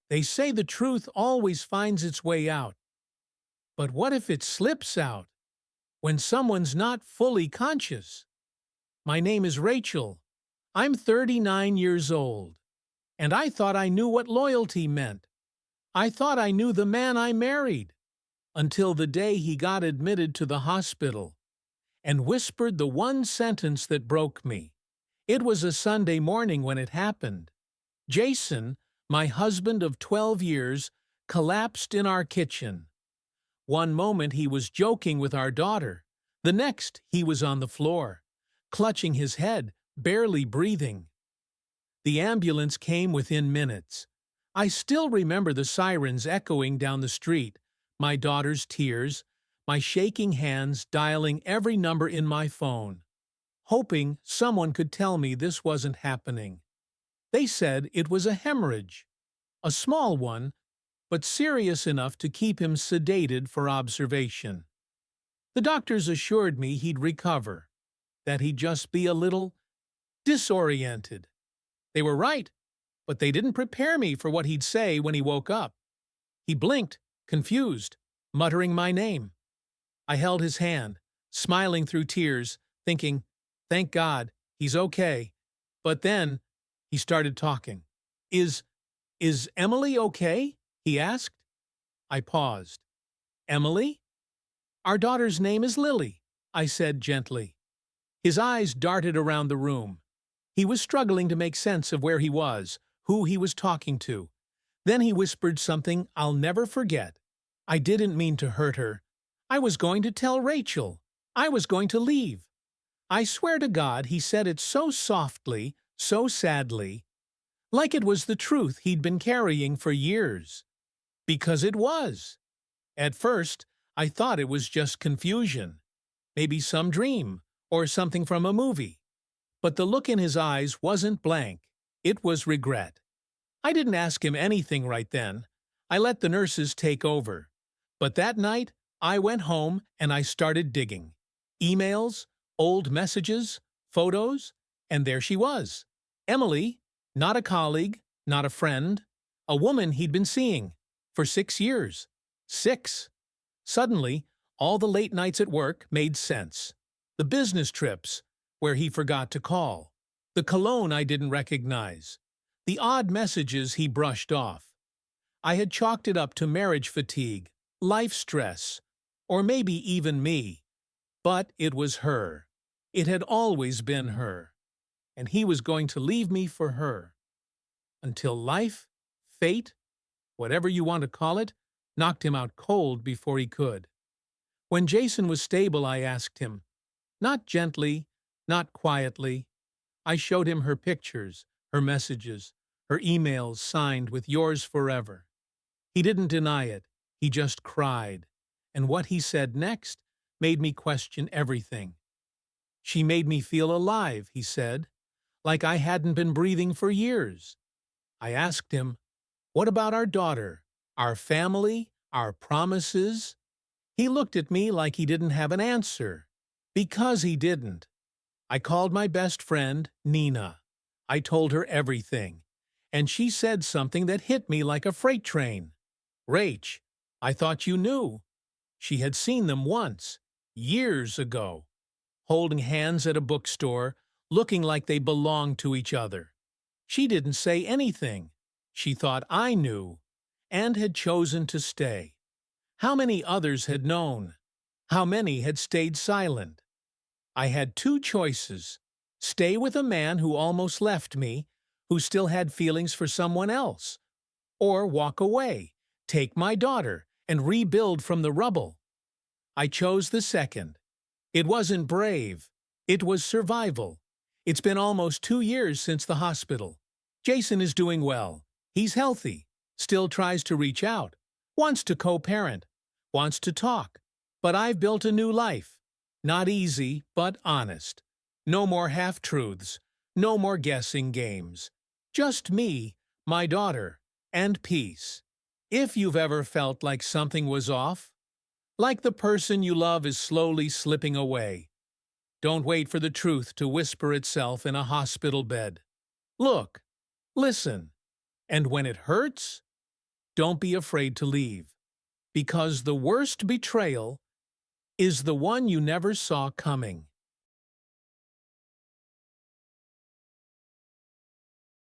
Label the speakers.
Speaker 1: They say the truth always finds its way out. But what if it slips out when someone's not fully conscious? My name is Rachel. I'm 39 years old, and I thought I knew what loyalty meant. I thought I knew the man I married, until the day he got admitted to the hospital and whispered the one sentence that broke me. It was a Sunday morning when it happened. Jason, my husband of 12 years, collapsed in our kitchen. One moment he was joking with our daughter. The next he was on the floor, clutching his head, barely breathing. The ambulance came within minutes. I still remember the sirens echoing down the street, my daughter's tears, my shaking hands dialing every number in my phone, hoping someone could tell me this wasn't happening. They said it was a hemorrhage, a small one, but serious enough to keep him sedated for observation. The doctors assured me he'd recover, that he'd just be a little disoriented. They were right, but they didn't prepare me for what he'd say when he woke up. He blinked, confused, muttering my name. I held his hand, smiling through tears, thinking, thank God, he's okay. But then he started talking. Is Emily okay? He asked. I paused. Emily? Our daughter's name is Lily, I said gently. His eyes darted around the room. He was struggling to make sense of where he was, who he was talking to. Then he whispered something I'll never forget. I didn't mean to hurt her. I was going to tell Rachel. I was going to leave. I swear to God he said it so softly, so sadly, like it was the truth he'd been carrying for years. Because it was. At first, I thought it was just confusion, maybe some dream, or something from a movie. But the look in his eyes wasn't blank, it was regret. I didn't ask him anything right then. I let the nurses take over. But that night, I went home and I started digging. Emails, old messages, photos, and there she was. Emily, not a colleague, not a friend, a woman he'd been seeing for 6 years. 6. Suddenly, all the late nights at work made sense. The business trips, where he forgot to call. The cologne I didn't recognize. The odd messages he brushed off. I had chalked it up to marriage fatigue, life stress, or maybe even me. But it was her. It had always been her. And he was going to leave me for her. Until life, fate, whatever you want to call it, knocked him out cold before he could. When Jason was stable, I asked him, not gently, not quietly. I showed him her pictures, her messages, her emails signed with yours forever. He didn't deny it. He just cried. And what he said next made me question everything. She made me feel alive, he said, like I hadn't been breathing for years. I asked him, what about our daughter, our family, our promises? He looked at me like he didn't have an answer. Because he didn't. I called my best friend, Nina. I told her everything. And she said something that hit me like a freight train. Rach, I thought you knew. She had seen them once, years ago, holding hands at a bookstore, looking like they belonged to each other. She didn't say anything. She thought I knew, and had chosen to stay. How many others had known? How many had stayed silent? I had two choices: stay with a man who almost left me, who still had feelings for someone else, or walk away, take my daughter, and rebuild from the rubble. I chose the second. It wasn't brave. It was survival. It's been almost 2 years since the hospital. Jason is doing well. He's healthy, still tries to reach out, wants to co-parent, wants to talk. But I've built a new life. Not easy, but honest. No more half-truths. No more guessing games. Just me, my daughter, and peace. If you've ever felt like something was off, like the person you love is slowly slipping away, don't wait for the truth to whisper itself in a hospital bed. Look, listen, and when it hurts, don't be afraid to leave, because the worst betrayal is the one you never saw coming.